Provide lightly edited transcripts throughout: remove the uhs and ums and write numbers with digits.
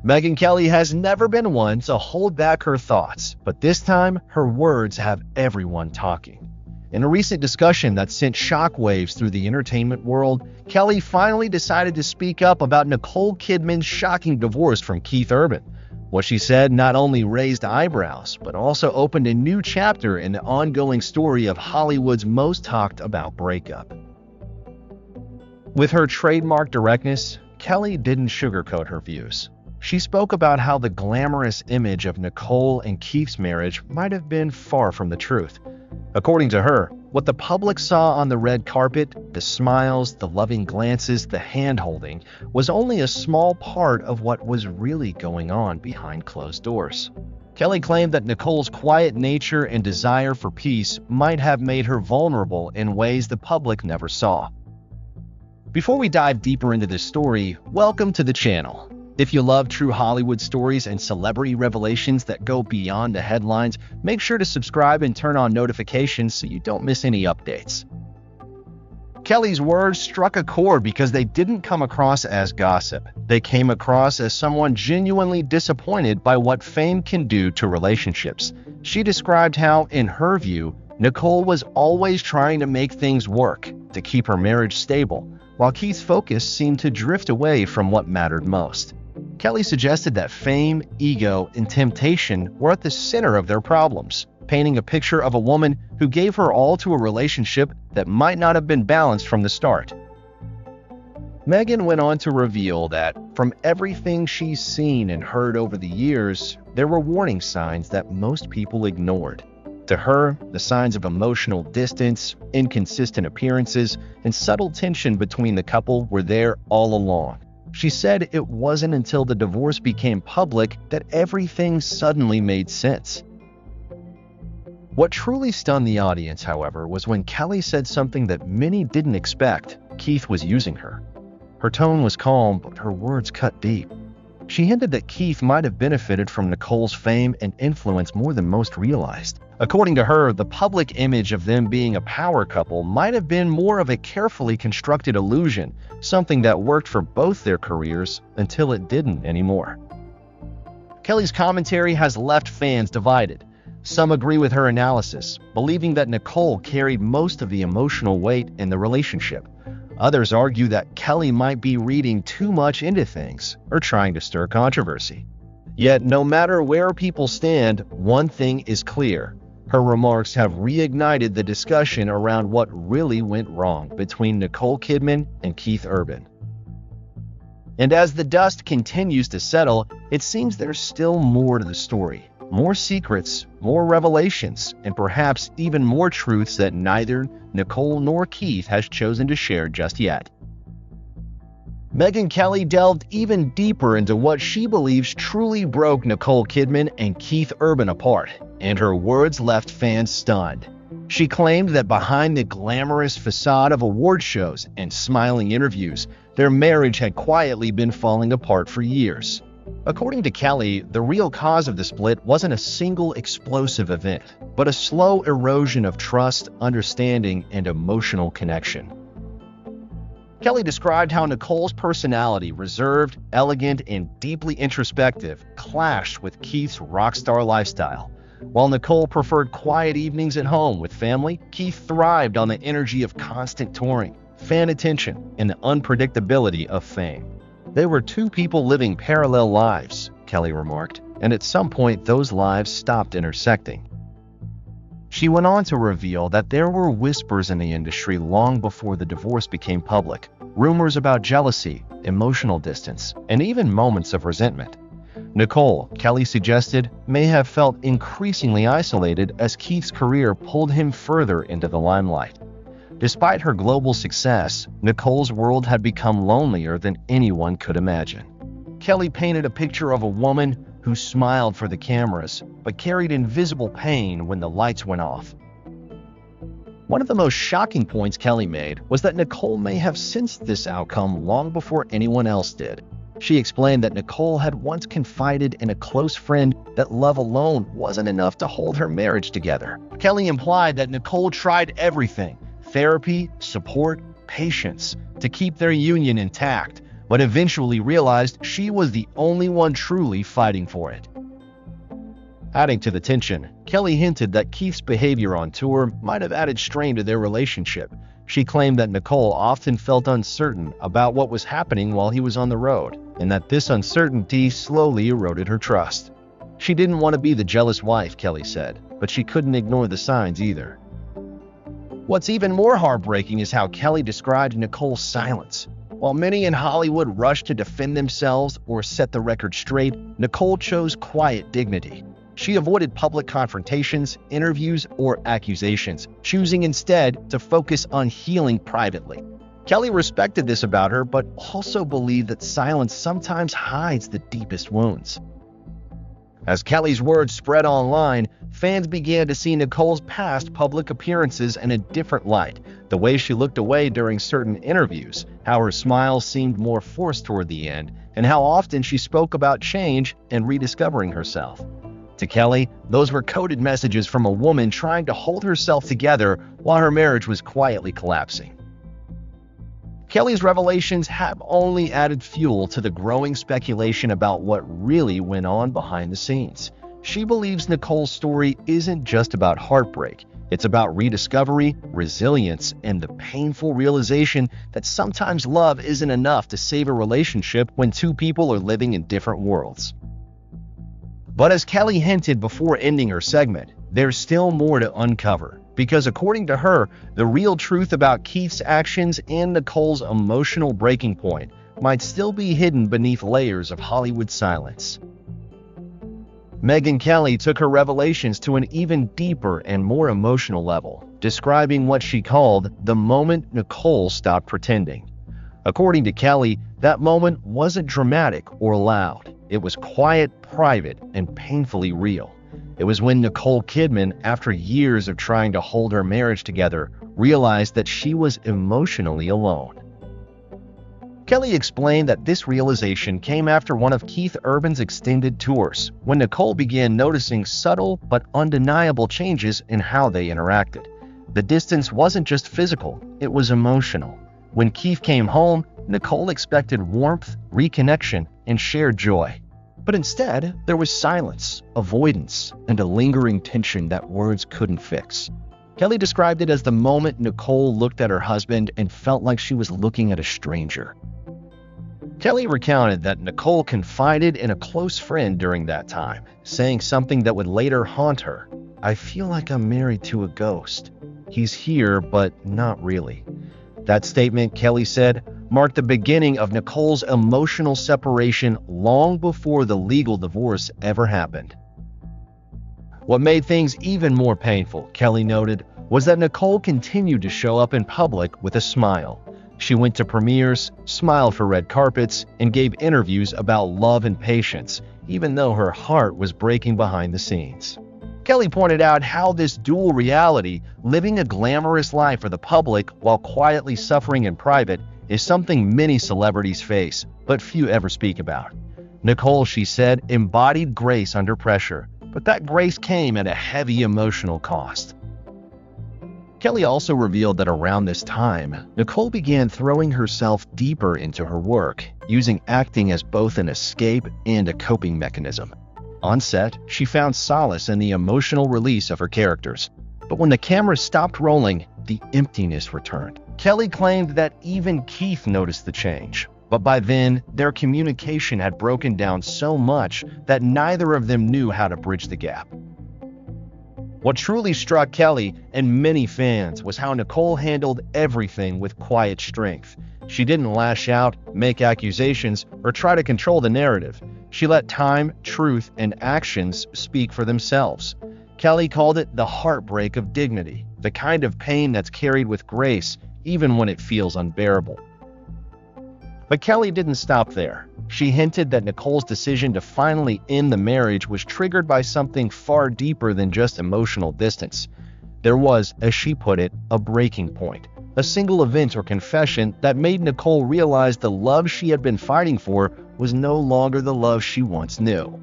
Megyn Kelly has never been one to hold back her thoughts, but this time, her words have everyone talking. In a recent discussion that sent shockwaves through the entertainment world, Kelly finally decided to speak up about Nicole Kidman's shocking divorce from Keith Urban. What she said not only raised eyebrows, but also opened a new chapter in the ongoing story of Hollywood's most talked about breakup. With her trademark directness, Kelly didn't sugarcoat her views. She spoke about how the glamorous image of Nicole and Keith's marriage might have been far from the truth. According to her, what the public saw on the red carpet, the smiles, the loving glances, the hand-holding, was only a small part of what was really going on behind closed doors. Kelly claimed that Nicole's quiet nature and desire for peace might have made her vulnerable in ways the public never saw. Before we dive deeper into this story, welcome to the channel. If you love true Hollywood stories and celebrity revelations that go beyond the headlines, make sure to subscribe and turn on notifications so you don't miss any updates. Kelly's words struck a chord because they didn't come across as gossip. They came across as someone genuinely disappointed by what fame can do to relationships. She described how, in her view, Nicole was always trying to make things work, to keep her marriage stable, while Keith's focus seemed to drift away from what mattered most. Kelly suggested that fame, ego, and temptation were at the center of their problems, painting a picture of a woman who gave her all to a relationship that might not have been balanced from the start. Megyn went on to reveal that, from everything she's seen and heard over the years, there were warning signs that most people ignored. To her, the signs of emotional distance, inconsistent appearances, and subtle tension between the couple were there all along. She said it wasn't until the divorce became public that everything suddenly made sense. What truly stunned the audience, however, was when Kelly said something that many didn't expect: Keith was using her. Her tone was calm, but her words cut deep. She hinted that Keith might have benefited from Nicole's fame and influence more than most realized. According to her, the public image of them being a power couple might have been more of a carefully constructed illusion, something that worked for both their careers until it didn't anymore. Kelly's commentary has left fans divided. Some agree with her analysis, believing that Nicole carried most of the emotional weight in the relationship. Others argue that Kelly might be reading too much into things or trying to stir controversy. Yet, no matter where people stand, one thing is clear. Her remarks have reignited the discussion around what really went wrong between Nicole Kidman and Keith Urban. And as the dust continues to settle, it seems there's still more to the story. More secrets, more revelations, and perhaps even more truths that neither Nicole nor Keith has chosen to share just yet. Megyn Kelly delved even deeper into what she believes truly broke Nicole Kidman and Keith Urban apart, and her words left fans stunned. She claimed that behind the glamorous facade of award shows and smiling interviews, their marriage had quietly been falling apart for years. According to Kelly, the real cause of the split wasn't a single explosive event, but a slow erosion of trust, understanding, and emotional connection. Kelly described how Nicole's personality, reserved, elegant, and deeply introspective, clashed with Keith's rock star lifestyle. While Nicole preferred quiet evenings at home with family, Keith thrived on the energy of constant touring, fan attention, and the unpredictability of fame. They were two people living parallel lives, Kelly remarked, and at some point those lives stopped intersecting. She went on to reveal that there were whispers in the industry long before the divorce became public, rumors about jealousy, emotional distance, and even moments of resentment. Nicole, Kelly suggested, may have felt increasingly isolated as Keith's career pulled him further into the limelight. Despite her global success, Nicole's world had become lonelier than anyone could imagine. Kelly painted a picture of a woman who smiled for the cameras, but carried invisible pain when the lights went off. One of the most shocking points Kelly made was that Nicole may have sensed this outcome long before anyone else did. She explained that Nicole had once confided in a close friend that love alone wasn't enough to hold her marriage together. Kelly implied that Nicole tried everything: therapy, support, patience, to keep their union intact, but eventually realized she was the only one truly fighting for it. Adding to the tension, Kelly hinted that Keith's behavior on tour might have added strain to their relationship. She claimed that Nicole often felt uncertain about what was happening while he was on the road, and that this uncertainty slowly eroded her trust. She didn't want to be the jealous wife, Kelly said, but she couldn't ignore the signs either. What's even more heartbreaking is how Kelly described Nicole's silence. While many in Hollywood rushed to defend themselves or set the record straight, Nicole chose quiet dignity. She avoided public confrontations, interviews, or accusations, choosing instead to focus on healing privately. Kelly respected this about her, but also believed that silence sometimes hides the deepest wounds. As Kelly's words spread online, fans began to see Nicole's past public appearances in a different light. The way she looked away during certain interviews, how her smile seemed more forced toward the end, and how often she spoke about change and rediscovering herself. To Kelly, those were coded messages from a woman trying to hold herself together while her marriage was quietly collapsing. Kelly's revelations have only added fuel to the growing speculation about what really went on behind the scenes. She believes Nicole's story isn't just about heartbreak. It's about rediscovery, resilience, and the painful realization that sometimes love isn't enough to save a relationship when two people are living in different worlds. But as Kelly hinted before ending her segment, there's still more to uncover, because according to her, the real truth about Keith's actions and Nicole's emotional breaking point might still be hidden beneath layers of Hollywood silence. Megyn Kelly took her revelations to an even deeper and more emotional level, describing what she called the moment Nicole stopped pretending. According to Kelly, that moment wasn't dramatic or loud. It was quiet, private, and painfully real. It was when Nicole Kidman, after years of trying to hold her marriage together, realized that she was emotionally alone. Kelly explained that this realization came after one of Keith Urban's extended tours, when Nicole began noticing subtle but undeniable changes in how they interacted. The distance wasn't just physical, it was emotional. When Keith came home, Nicole expected warmth, reconnection, and shared joy. But instead, there was silence, avoidance, and a lingering tension that words couldn't fix. Kelly described it as the moment Nicole looked at her husband and felt like she was looking at a stranger. Kelly recounted that Nicole confided in a close friend during that time, saying something that would later haunt her. "I feel like I'm married to a ghost. He's here, but not really." That statement, Kelly said, marked the beginning of Nicole's emotional separation long before the legal divorce ever happened. What made things even more painful, Kelly noted, was that Nicole continued to show up in public with a smile. She went to premieres, smiled for red carpets, and gave interviews about love and patience, even though her heart was breaking behind the scenes. Kelly pointed out how this dual reality, living a glamorous life for the public while quietly suffering in private, is something many celebrities face, but few ever speak about. Nicole, she said, embodied grace under pressure, but that grace came at a heavy emotional cost. Kelly also revealed that around this time, Nicole began throwing herself deeper into her work, using acting as both an escape and a coping mechanism. On set, she found solace in the emotional release of her characters. But when the camera stopped rolling, the emptiness returned. Kelly claimed that even Keith noticed the change. But by then, their communication had broken down so much that neither of them knew how to bridge the gap. What truly struck Kelly and many fans was how Nicole handled everything with quiet strength. She didn't lash out, make accusations, or try to control the narrative. She let time, truth, and actions speak for themselves. Kelly called it the heartbreak of dignity, the kind of pain that's carried with grace, even when it feels unbearable. But Kelly didn't stop there. She hinted that Nicole's decision to finally end the marriage was triggered by something far deeper than just emotional distance. There was, as she put it, a breaking point, a single event or confession that made Nicole realize the love she had been fighting for was no longer the love she once knew.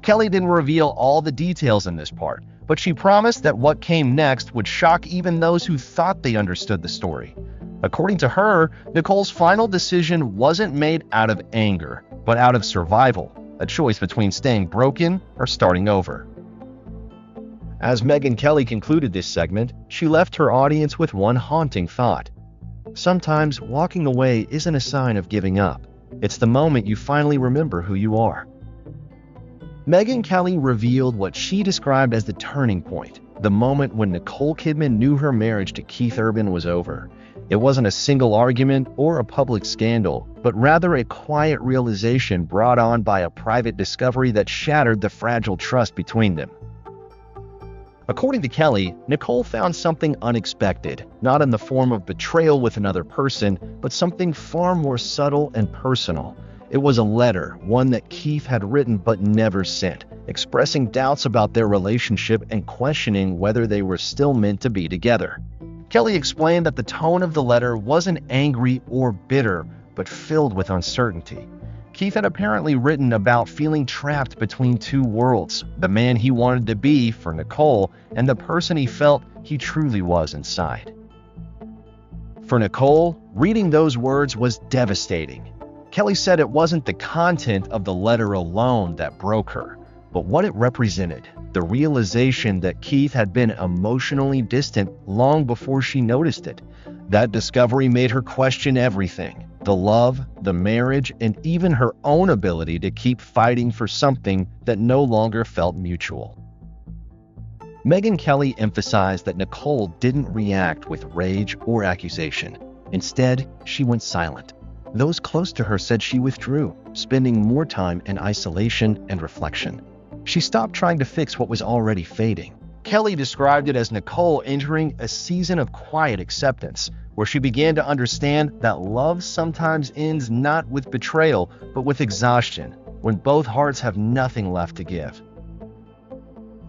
Kelly didn't reveal all the details in this part, but she promised that what came next would shock even those who thought they understood the story. According to her, Nicole's final decision wasn't made out of anger, but out of survival, a choice between staying broken or starting over. As Megyn Kelly concluded this segment, she left her audience with one haunting thought. Sometimes walking away isn't a sign of giving up. It's the moment you finally remember who you are. Megyn Kelly revealed what she described as the turning point, the moment when Nicole Kidman knew her marriage to Keith Urban was over. It wasn't a single argument or a public scandal, but rather a quiet realization brought on by a private discovery that shattered the fragile trust between them. According to Kelly, Nicole found something unexpected, not in the form of betrayal with another person, but something far more subtle and personal. It was a letter, one that Keith had written but never sent, expressing doubts about their relationship and questioning whether they were still meant to be together. Kelly explained that the tone of the letter wasn't angry or bitter, but filled with uncertainty. Keith had apparently written about feeling trapped between two worlds, the man he wanted to be for Nicole and the person he felt he truly was inside. For Nicole, reading those words was devastating. Kelly said it wasn't the content of the letter alone that broke her, but what it represented, the realization that Keith had been emotionally distant long before she noticed it. That discovery made her question everything, the love, the marriage, and even her own ability to keep fighting for something that no longer felt mutual. Megyn Kelly emphasized that Nicole didn't react with rage or accusation. Instead, she went silent. Those close to her said she withdrew, spending more time in isolation and reflection. She stopped trying to fix what was already fading. Kelly described it as Nicole entering a season of quiet acceptance, where she began to understand that love sometimes ends not with betrayal, but with exhaustion, when both hearts have nothing left to give.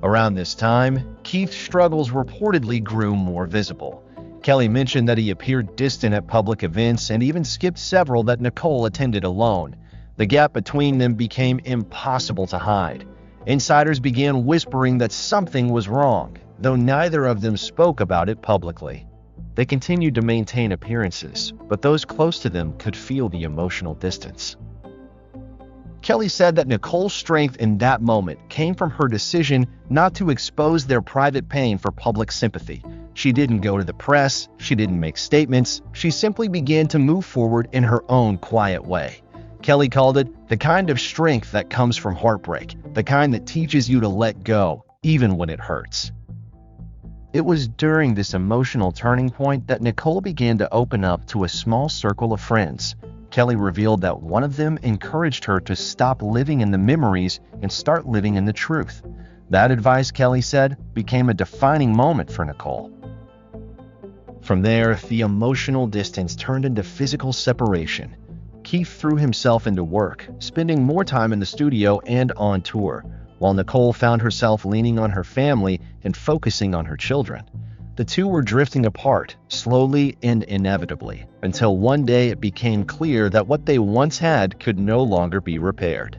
Around this time, Keith's struggles reportedly grew more visible. Kelly mentioned that he appeared distant at public events and even skipped several that Nicole attended alone. The gap between them became impossible to hide. Insiders began whispering that something was wrong, though neither of them spoke about it publicly. They continued to maintain appearances, but those close to them could feel the emotional distance. Kelly said that Nicole's strength in that moment came from her decision not to expose their private pain for public sympathy. She didn't go to the press, she didn't make statements, she simply began to move forward in her own quiet way. Kelly called it the kind of strength that comes from heartbreak, the kind that teaches you to let go, even when it hurts. It was during this emotional turning point that Nicole began to open up to a small circle of friends. Kelly revealed that one of them encouraged her to stop living in the memories and start living in the truth. That advice, Kelly said, became a defining moment for Nicole. From there, the emotional distance turned into physical separation. Keith threw himself into work, spending more time in the studio and on tour, while Nicole found herself leaning on her family and focusing on her children. The two were drifting apart, slowly and inevitably, until one day it became clear that what they once had could no longer be repaired.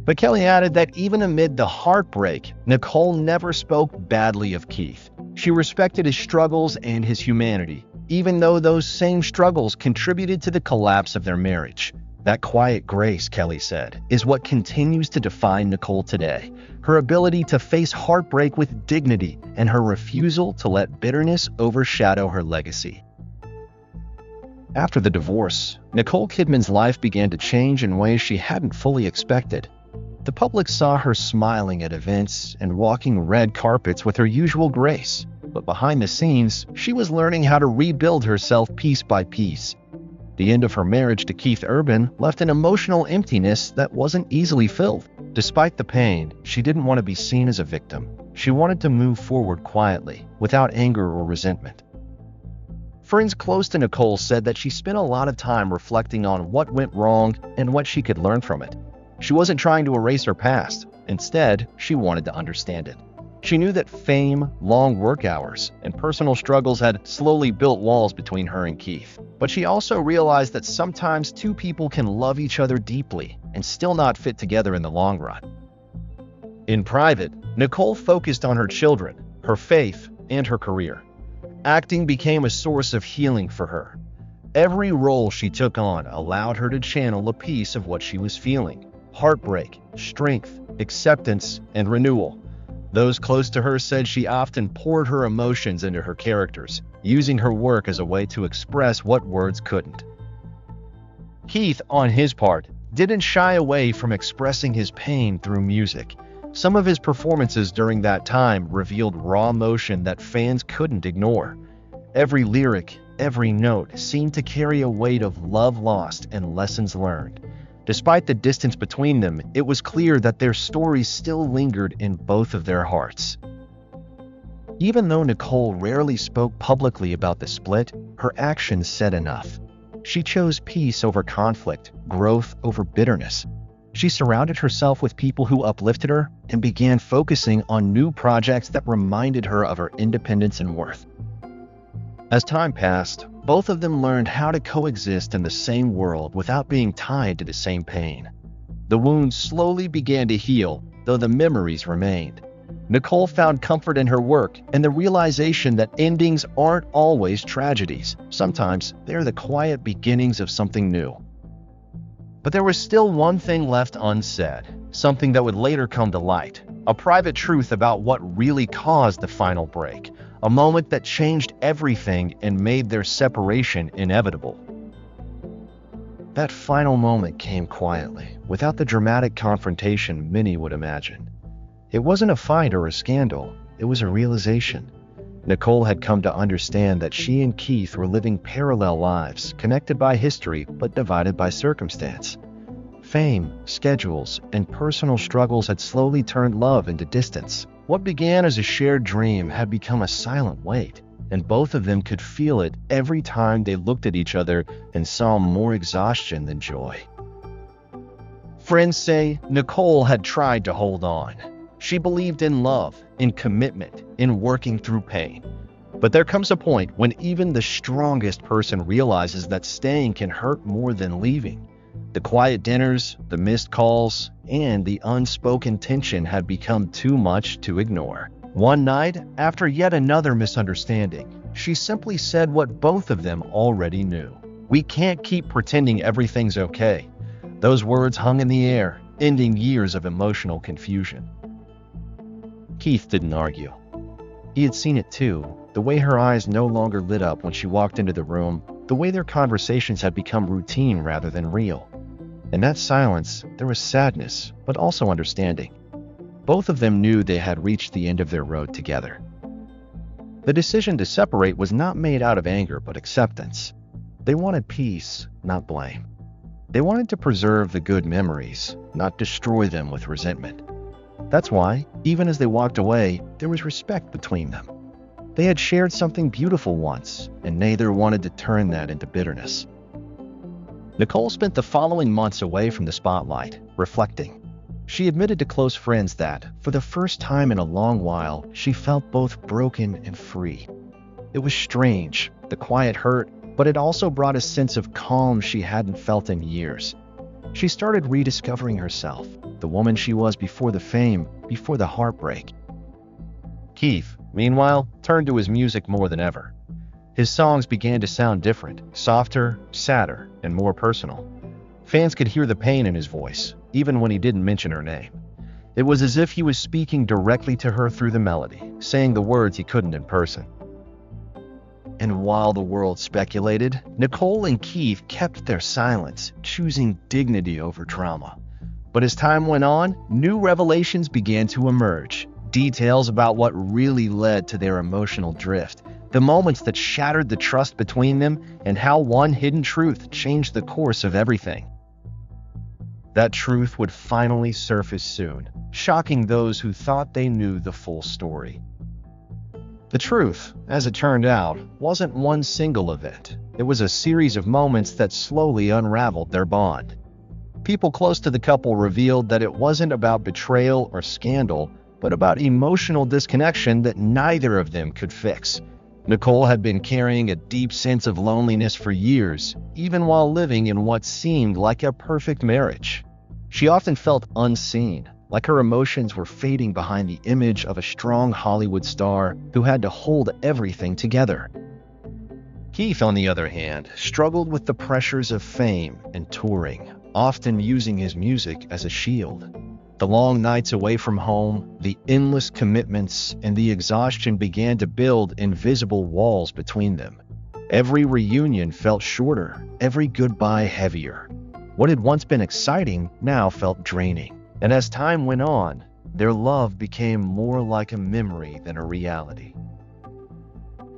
But Kelly added that even amid the heartbreak, Nicole never spoke badly of Keith. She respected his struggles and his humanity, even though those same struggles contributed to the collapse of their marriage. That quiet grace, Kelly said, is what continues to define Nicole today. Her ability to face heartbreak with dignity and her refusal to let bitterness overshadow her legacy. After the divorce, Nicole Kidman's life began to change in ways she hadn't fully expected. The public saw her smiling at events and walking red carpets with her usual grace, but behind the scenes, she was learning how to rebuild herself piece by piece. The end of her marriage to Keith Urban left an emotional emptiness that wasn't easily filled. Despite the pain, she didn't want to be seen as a victim. She wanted to move forward quietly, without anger or resentment. Friends close to Nicole said that she spent a lot of time reflecting on what went wrong and what she could learn from it. She wasn't trying to erase her past. Instead, she wanted to understand it. She knew that fame, long work hours, and personal struggles had slowly built walls between her and Keith. But she also realized that sometimes two people can love each other deeply and still not fit together in the long run. In private, Nicole focused on her children, her faith, and her career. Acting became a source of healing for her. Every role she took on allowed her to channel a piece of what she was feeling: heartbreak, strength, acceptance, and renewal. Those close to her said she often poured her emotions into her characters, using her work as a way to express what words couldn't. Keith, on his part, didn't shy away from expressing his pain through music. Some of his performances during that time revealed raw emotion that fans couldn't ignore. Every lyric, every note seemed to carry a weight of love lost and lessons learned. Despite the distance between them, it was clear that their stories still lingered in both of their hearts. Even though Nicole rarely spoke publicly about the split, her actions said enough. She chose peace over conflict, growth over bitterness. She surrounded herself with people who uplifted her and began focusing on new projects that reminded her of her independence and worth. As time passed, both of them learned how to coexist in the same world without being tied to the same pain. The wounds slowly began to heal, though the memories remained. Nicole found comfort in her work and the realization that endings aren't always tragedies. Sometimes they're the quiet beginnings of something new. But there was still one thing left unsaid, something that would later come to light: a private truth about what really caused the final break, a moment that changed everything and made their separation inevitable. That final moment came quietly, without the dramatic confrontation many would imagine. It wasn't a fight or a scandal, it was a realization. Nicole had come to understand that she and Keith were living parallel lives, connected by history but divided by circumstance. Fame, schedules, and personal struggles had slowly turned love into distance. What began as a shared dream had become a silent weight, and both of them could feel it every time they looked at each other and saw more exhaustion than joy. Friends say Nicole had tried to hold on. She believed in love, in commitment, in working through pain. But there comes a point when even the strongest person realizes that staying can hurt more than leaving. The quiet dinners, the missed calls, and the unspoken tension had become too much to ignore. One night, after yet another misunderstanding, she simply said what both of them already knew: "We can't keep pretending everything's okay." Those words hung in the air, ending years of emotional confusion. Keith didn't argue. He had seen it too, the way her eyes no longer lit up when she walked into the room, the way their conversations had become routine rather than real. In that silence, there was sadness, but also understanding. Both of them knew they had reached the end of their road together. The decision to separate was not made out of anger, but acceptance. They wanted peace, not blame. They wanted to preserve the good memories, not destroy them with resentment. That's why, even as they walked away, there was respect between them. They had shared something beautiful once, and neither wanted to turn that into bitterness. Nicole spent the following months away from the spotlight, reflecting. She admitted to close friends that, for the first time in a long while, she felt both broken and free. It was strange, the quiet hurt, but it also brought a sense of calm she hadn't felt in years. She started rediscovering herself, the woman she was before the fame, before the heartbreak. Keith, meanwhile, turned to his music more than ever. His songs began to sound different, softer, sadder, and more personal. Fans could hear the pain in his voice, even when he didn't mention her name. It was as if he was speaking directly to her through the melody, saying the words he couldn't in person. And while the world speculated, Nicole and Keith kept their silence, choosing dignity over trauma. But as time went on, new revelations began to emerge. Details about what really led to their emotional drift, the moments that shattered the trust between them, and how one hidden truth changed the course of everything. That truth would finally surface soon, shocking those who thought they knew the full story. The truth, as it turned out, wasn't one single event. It was a series of moments that slowly unraveled their bond. People close to the couple revealed that it wasn't about betrayal or scandal, but about emotional disconnection that neither of them could fix. Nicole had been carrying a deep sense of loneliness for years, even while living in what seemed like a perfect marriage. She often felt unseen, like her emotions were fading behind the image of a strong Hollywood star who had to hold everything together. Keith, on the other hand, struggled with the pressures of fame and touring, often using his music as a shield. The long nights away from home, the endless commitments, and the exhaustion began to build invisible walls between them. Every reunion felt shorter, every goodbye heavier. What had once been exciting now felt draining. And as time went on, their love became more like a memory than a reality.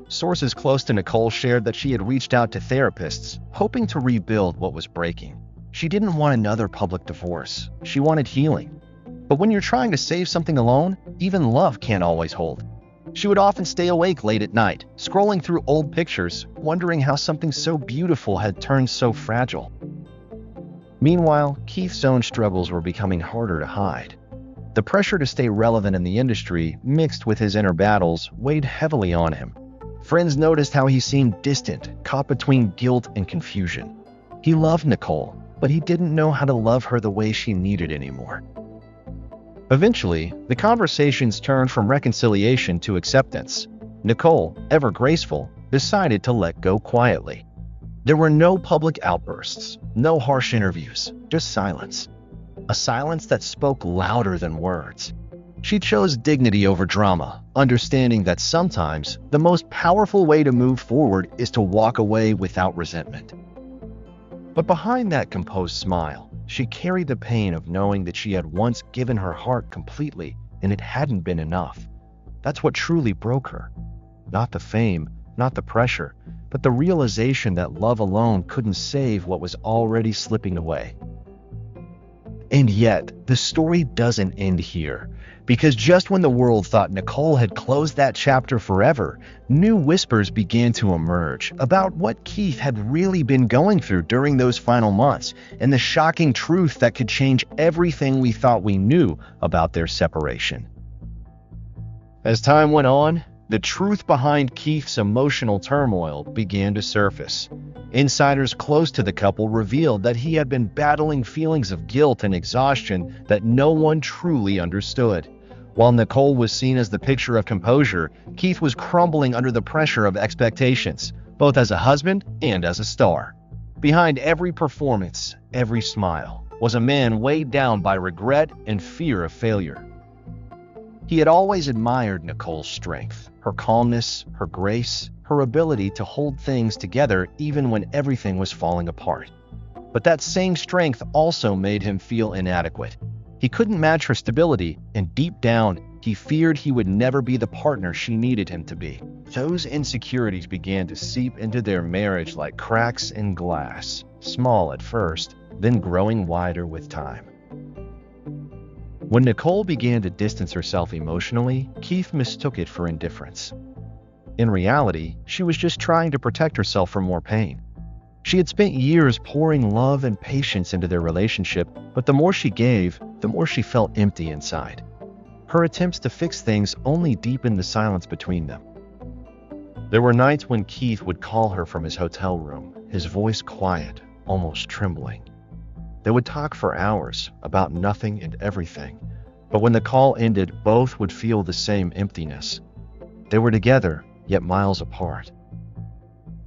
Sources close to Nicole shared that she had reached out to therapists, hoping to rebuild what was breaking. She didn't want another public divorce. She wanted healing. But when you're trying to save something alone, even love can't always hold. She would often stay awake late at night, scrolling through old pictures, wondering how something so beautiful had turned so fragile. Meanwhile, Keith's own struggles were becoming harder to hide. The pressure to stay relevant in the industry, mixed with his inner battles, weighed heavily on him. Friends noticed how he seemed distant, caught between guilt and confusion. He loved Nicole, but he didn't know how to love her the way she needed anymore. Eventually, the conversations turned from reconciliation to acceptance. Nicole, ever graceful, decided to let go quietly. There were no public outbursts, no harsh interviews, just silence. A silence that spoke louder than words. She chose dignity over drama, understanding that sometimes the most powerful way to move forward is to walk away without resentment. But behind that composed smile, she carried the pain of knowing that she had once given her heart completely and it hadn't been enough. That's what truly broke her. Not the fame, not the pressure, but the realization that love alone couldn't save what was already slipping away. And yet, the story doesn't end here. Because just when the world thought Nicole had closed that chapter forever, new whispers began to emerge about what Keith had really been going through during those final months, and the shocking truth that could change everything we thought we knew about their separation. As time went on, the truth behind Keith's emotional turmoil began to surface. Insiders close to the couple revealed that he had been battling feelings of guilt and exhaustion that no one truly understood. While Nicole was seen as the picture of composure, Keith was crumbling under the pressure of expectations, both as a husband and as a star. Behind every performance, every smile, was a man weighed down by regret and fear of failure. He had always admired Nicole's strength, her calmness, her grace, her ability to hold things together even when everything was falling apart. But that same strength also made him feel inadequate. He couldn't match her stability, and deep down, he feared he would never be the partner she needed him to be. Those insecurities began to seep into their marriage like cracks in glass, small at first, then growing wider with time. When Nicole began to distance herself emotionally, Keith mistook it for indifference. In reality, she was just trying to protect herself from more pain. She had spent years pouring love and patience into their relationship, but the more she gave, the more she felt empty inside. Her attempts to fix things only deepened the silence between them. There were nights when Keith would call her from his hotel room, his voice quiet, almost trembling. They would talk for hours about nothing and everything, but when the call ended, both would feel the same emptiness. They were together, yet miles apart.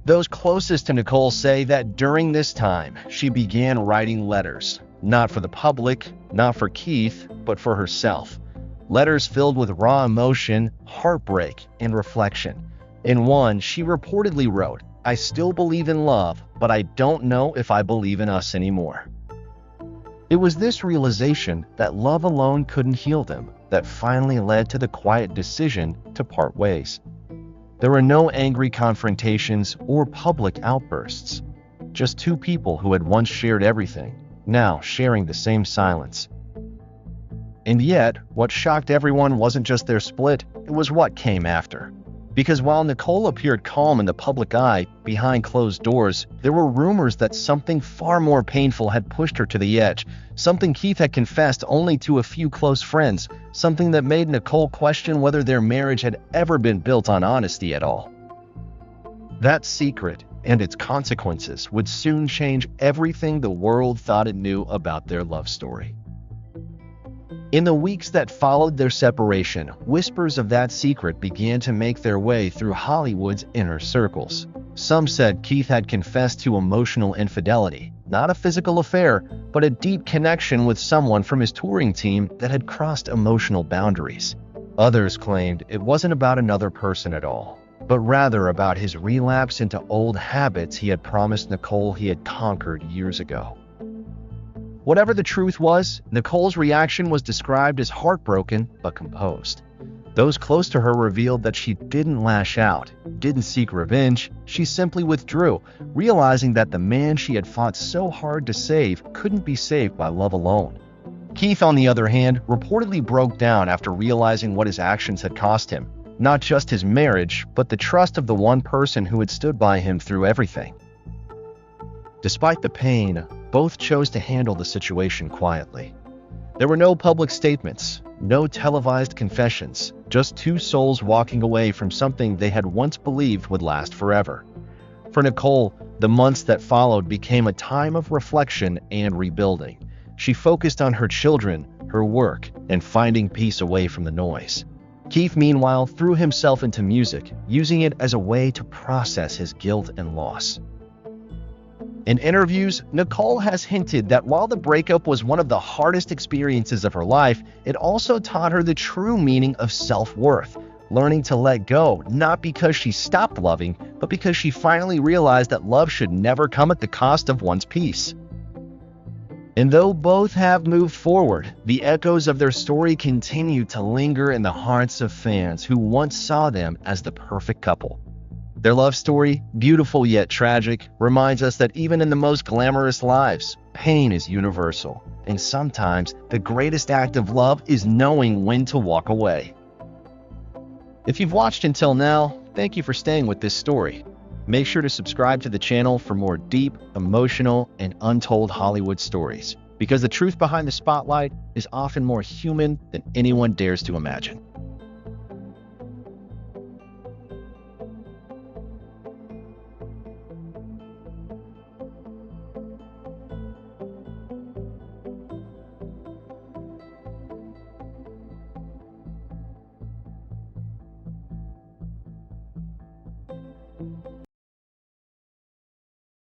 Those closest to Nicole say that during this time, she began writing letters, not for the public, not for Keith, but for herself. Letters filled with raw emotion, heartbreak, and reflection. In one, she reportedly wrote, "I still believe in love, but I don't know if I believe in us anymore." It was this realization that love alone couldn't heal them that finally led to the quiet decision to part ways. There were no angry confrontations or public outbursts, just two people who had once shared everything, now sharing the same silence. And yet, what shocked everyone wasn't just their split, it was what came after. Because while Nicole appeared calm in the public eye, behind closed doors, there were rumors that something far more painful had pushed her to the edge, something Keith had confessed only to a few close friends, something that made Nicole question whether their marriage had ever been built on honesty at all. That secret and its consequences would soon change everything the world thought it knew about their love story. In the weeks that followed their separation, whispers of that secret began to make their way through Hollywood's inner circles. Some said Keith had confessed to emotional infidelity, not a physical affair, but a deep connection with someone from his touring team that had crossed emotional boundaries. Others claimed it wasn't about another person at all, but rather about his relapse into old habits he had promised Nicole he had conquered years ago. Whatever the truth was, Nicole's reaction was described as heartbroken but composed. Those close to her revealed that she didn't lash out, didn't seek revenge, she simply withdrew, realizing that the man she had fought so hard to save couldn't be saved by love alone. Keith, on the other hand, reportedly broke down after realizing what his actions had cost him, not just his marriage, but the trust of the one person who had stood by him through everything. Despite the pain, both chose to handle the situation quietly. There were no public statements, no televised confessions, just two souls walking away from something they had once believed would last forever. For Nicole, the months that followed became a time of reflection and rebuilding. She focused on her children, her work, and finding peace away from the noise. Keith, meanwhile, threw himself into music, using it as a way to process his guilt and loss. In interviews, Nicole has hinted that while the breakup was one of the hardest experiences of her life, it also taught her the true meaning of self-worth, learning to let go, not because she stopped loving, but because she finally realized that love should never come at the cost of one's peace. And though both have moved forward, the echoes of their story continue to linger in the hearts of fans who once saw them as the perfect couple. Their love story, beautiful yet tragic, reminds us that even in the most glamorous lives, pain is universal, and sometimes the greatest act of love is knowing when to walk away. If you've watched until now, thank you for staying with this story. Make sure to subscribe to the channel for more deep, emotional, and untold Hollywood stories, because the truth behind the spotlight is often more human than anyone dares to imagine.